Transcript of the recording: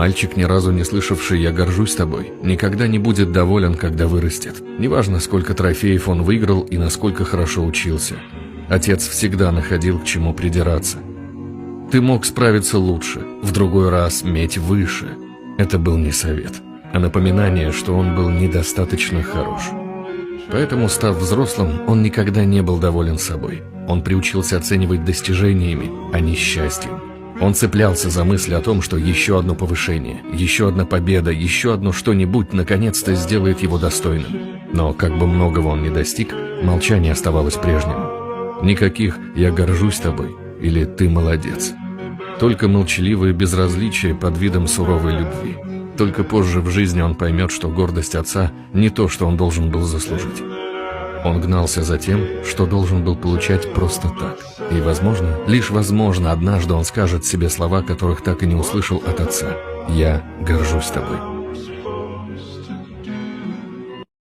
Мальчик, ни разу не слышавший «я горжусь тобой», никогда не будет доволен, когда вырастет. Неважно, сколько трофеев он выиграл и насколько хорошо учился. Отец всегда находил к чему придираться. Ты мог справиться лучше, в другой раз меть выше. Это был не совет, а напоминание, что он был недостаточно хорош. Поэтому, став взрослым, он никогда не был доволен собой. Он приучился оценивать достижениями, а не счастьем. Он цеплялся за мысль о том, что еще одно повышение, еще одна победа, еще одно что-нибудь наконец-то сделает его достойным. Но как бы многого он ни достиг, молчание оставалось прежним. Никаких «я горжусь тобой» или «ты молодец». Только молчаливое безразличие под видом суровой любви. Только позже в жизни он поймет, что гордость отца не то, что он должен был заслужить. Он гнался за тем, что должен был получать просто так. И, возможно, лишь возможно, однажды он скажет себе слова, которых так и не услышал от отца. «Я горжусь тобой».